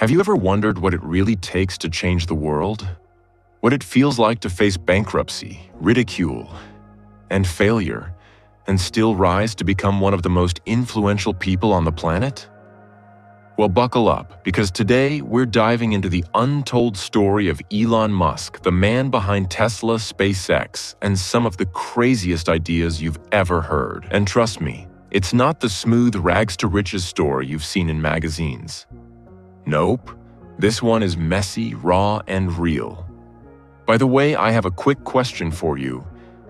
Have you ever wondered what it really takes to change the world? What it feels like to face bankruptcy, ridicule, and failure, and still rise to become one of the most influential people on the planet? Well, buckle up, because today we're diving into the untold story of Elon Musk, the man behind Tesla SpaceX, and some of the craziest ideas you've ever heard. And trust me, it's not the smooth rags-to-riches story you've seen in magazines. Nope, this one is messy, raw, and real. By the way, I have a quick question for you.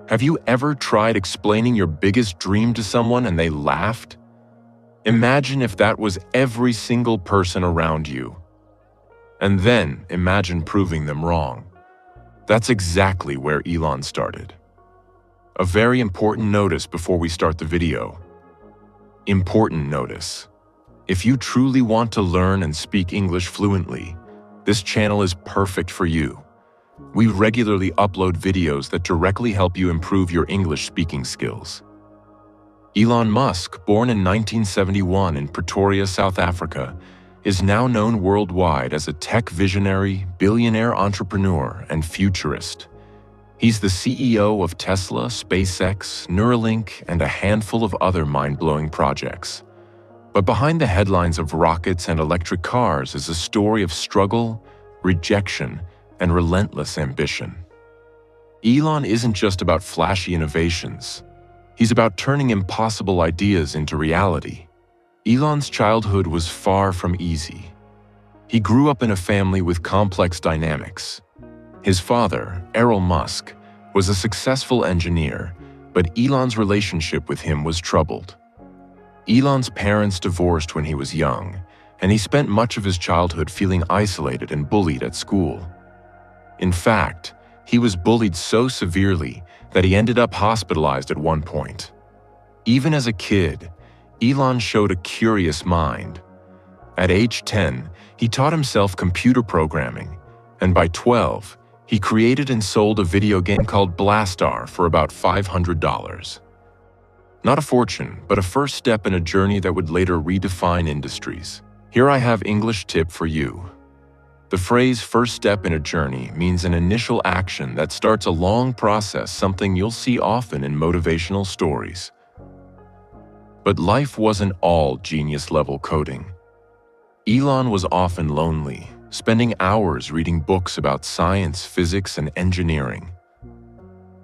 Have you ever tried explaining your biggest dream to someone and they laughed? Imagine if that was every single person around you. And then imagine proving them wrong. That's exactly where Elon started. A very important notice before we start the video. Important notice. If you truly want to learn and speak English fluently, this channel is perfect for you. We regularly upload videos that directly help you improve your English speaking skills. Elon Musk, born in 1971 in Pretoria, South Africa, is now known worldwide as a tech visionary, billionaire entrepreneur, and futurist. He's the CEO of Tesla, SpaceX, Neuralink, and a handful of other mind-blowing projects. But behind the headlines of rockets and electric cars is a story of struggle, rejection, and relentless ambition. Elon isn't just about flashy innovations. He's about turning impossible ideas into reality. Elon's childhood was far from easy. He grew up in a family with complex dynamics. His father, Elon Musk, was a successful engineer, but Elon's relationship with him was troubled. Elon's parents divorced when he was young, and he spent much of his childhood feeling isolated and bullied at school. In fact, he was bullied so severely that he ended up hospitalized at one point. Even as a kid, Elon showed a curious mind. At age 10, he taught himself computer programming, and by 12, he created and sold a video game called Blastar for about $500. Not a fortune, but a first step in a journey that would later redefine industries. Here I have English tip for you. The phrase first step in a journey means an initial action that starts a long process, something you'll see often in motivational stories. But life wasn't all genius-level coding. Elon was often lonely, spending hours reading books about science, physics, and engineering.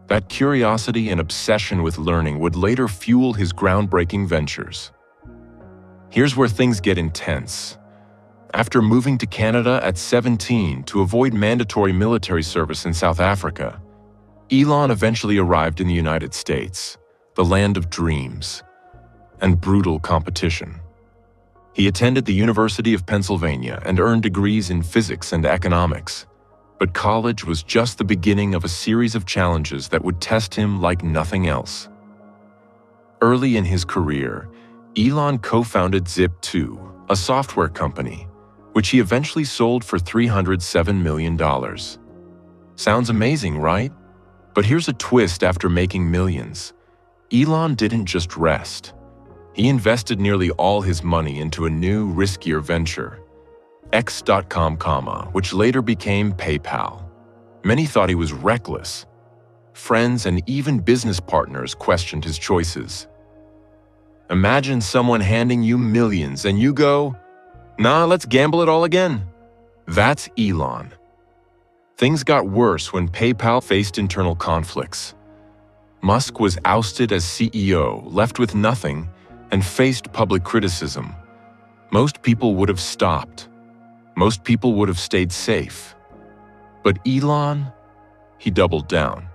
That curiosity and obsession with learning would later fuel his groundbreaking ventures. Here's where things get intense. After moving to Canada at 17 to avoid mandatory military service in South Africa, Elon eventually arrived in the United States, the land of dreams and brutal competition. He attended the University of Pennsylvania and earned degrees in physics and economics. But college was just the beginning of a series of challenges that would test him like nothing else. Early in his career, Elon co-founded Zip2, a software company, which he eventually sold for $307 million. Sounds amazing, right? But here's a twist after making millions. Elon didn't just rest. He invested nearly all his money into a new, riskier venture, X.com, which later became PayPal. Many thought he was reckless. Friends and even business partners questioned his choices. Imagine someone handing you millions and you go, "Nah, let's gamble it all again." That's Elon. Things got worse when PayPal faced internal conflicts. Musk was ousted as CEO, left with nothing, and faced public criticism. Most people would have stopped. Most people would have stayed safe. But Elon, he doubled down.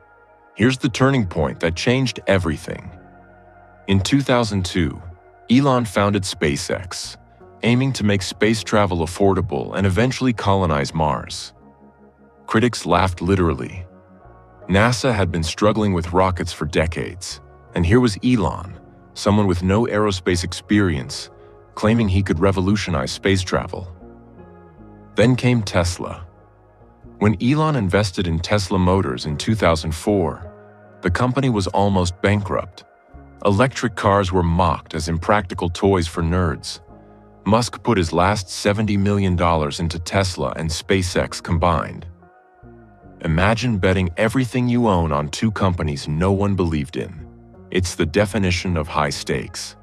Here's the turning point that changed everything. In 2002, Elon founded SpaceX, aiming to make space travel affordable and eventually colonize Mars. Critics laughed literally. NASA had been struggling with rockets for decades, and here was Elon, someone with no aerospace experience, claiming he could revolutionize space travel. Then came Tesla. When Elon invested in Tesla Motors in 2004, the company was almost bankrupt. Electric cars were mocked as impractical toys for nerds. Musk put his last $70 million into Tesla and SpaceX combined. Imagine betting everything you own on two companies no one believed in. It's the definition of high stakes.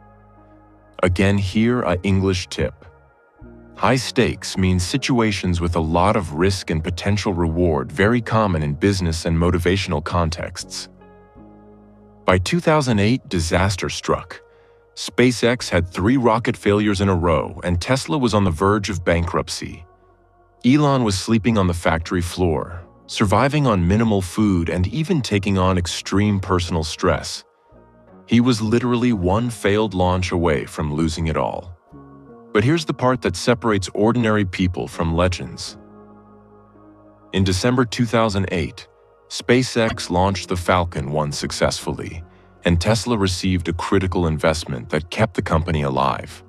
Again, here an English tip. High stakes means situations with a lot of risk and potential reward, very common in business and motivational contexts. By 2008, disaster struck. SpaceX had 3 rocket failures in a row, and Tesla was on the verge of bankruptcy. Elon was sleeping on the factory floor, surviving on minimal food, and even taking on extreme personal stress. He was literally one failed launch away from losing it all. But here's the part that separates ordinary people from legends. In December 2008, SpaceX launched the Falcon 1 successfully, and Tesla received a critical investment that kept the company alive.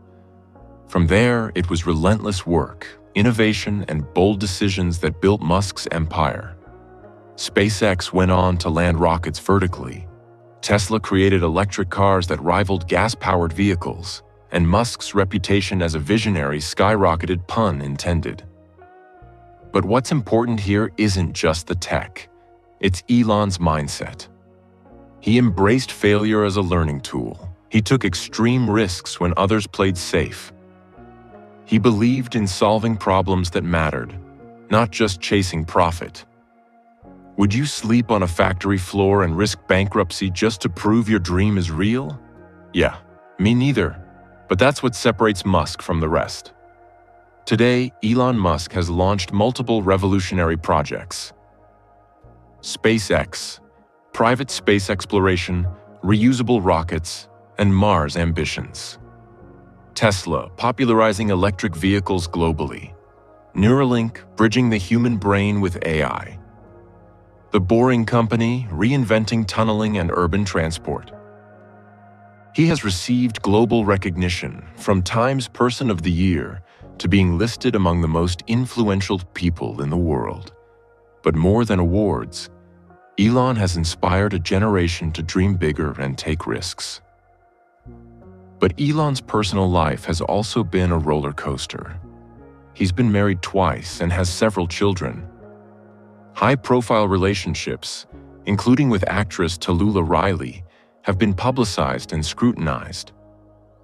From there, it was relentless work, innovation, and bold decisions that built Musk's empire. SpaceX went on to land rockets vertically. Tesla created electric cars that rivaled gas-powered vehicles, and Musk's reputation as a visionary skyrocketed, pun intended. But what's important here isn't just the tech. It's Elon's mindset. He embraced failure as a learning tool. He took extreme risks when others played safe. He believed in solving problems that mattered, not just chasing profit. Would you sleep on a factory floor and risk bankruptcy just to prove your dream is real? Yeah, me neither. But that's what separates Musk from the rest. Today, Elon Musk has launched multiple revolutionary projects. SpaceX, private space exploration, reusable rockets, and Mars ambitions. Tesla, popularizing electric vehicles globally. Neuralink, bridging the human brain with AI. The Boring Company, reinventing tunneling and urban transport. He has received global recognition, from Time's Person of the Year to being listed among the most influential people in the world. But more than awards, Elon has inspired a generation to dream bigger and take risks. But Elon's personal life has also been a roller coaster. He's been married twice and has several children. High-profile relationships, including with actress Tallulah Riley, have been publicized and scrutinized.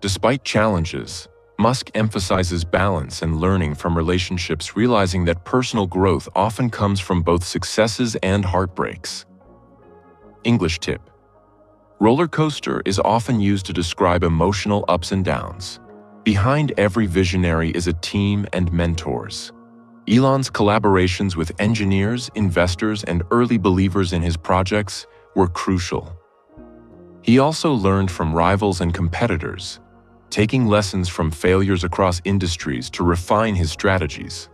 Despite challenges, Musk emphasizes balance and learning from relationships, realizing that personal growth often comes from both successes and heartbreaks. English tip. Roller coaster is often used to describe emotional ups and downs. Behind every visionary is a team and mentors. Elon's collaborations with engineers, investors, and early believers in his projects were crucial. He also learned from rivals and competitors, taking lessons from failures across industries to refine his strategies.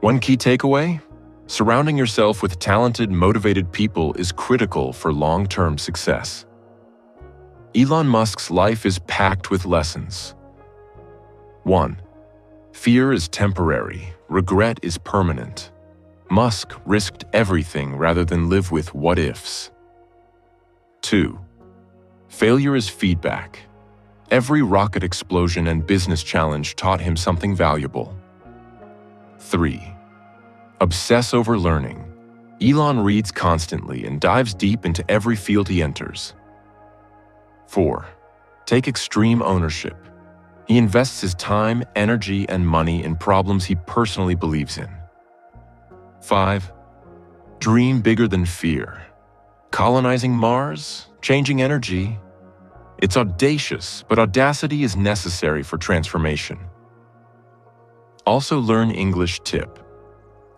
One key takeaway? Surrounding yourself with talented, motivated people is critical for long-term success. Elon Musk's life is packed with lessons. 1. Fear is temporary, regret is permanent. Musk risked everything rather than live with what-ifs. 2. Failure is feedback. Every rocket explosion and business challenge taught him something valuable. 3. Obsess over learning. Elon reads constantly and dives deep into every field he enters. 4. Take extreme ownership. He invests his time, energy, and money in problems he personally believes in. 5. Dream bigger than fear. Colonizing Mars? Changing energy? It's audacious, but audacity is necessary for transformation. Also learn English tip.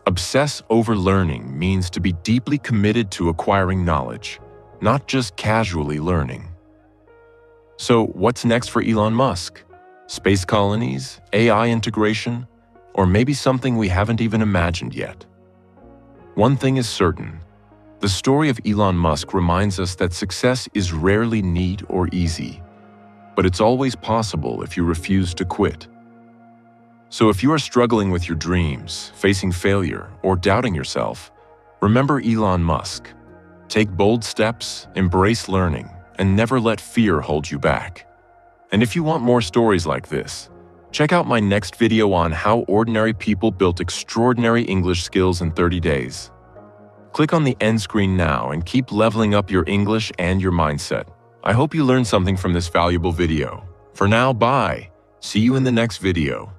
Obsess over learning means to be deeply committed to acquiring knowledge, not just casually learning. So what's next for Elon Musk? Space colonies, AI integration, or maybe something we haven't even imagined yet? One thing is certain. The story of Elon Musk reminds us that success is rarely neat or easy, but it's always possible if you refuse to quit. So if you are struggling with your dreams, facing failure, or doubting yourself, remember Elon Musk. Take bold steps, embrace learning, and never let fear hold you back. And if you want more stories like this, Check out my next video on how ordinary people built extraordinary English skills in 30 days. Click on the end screen now and keep leveling up your English and your mindset. I hope you learned something from this valuable video. For now, bye. See you in the next video.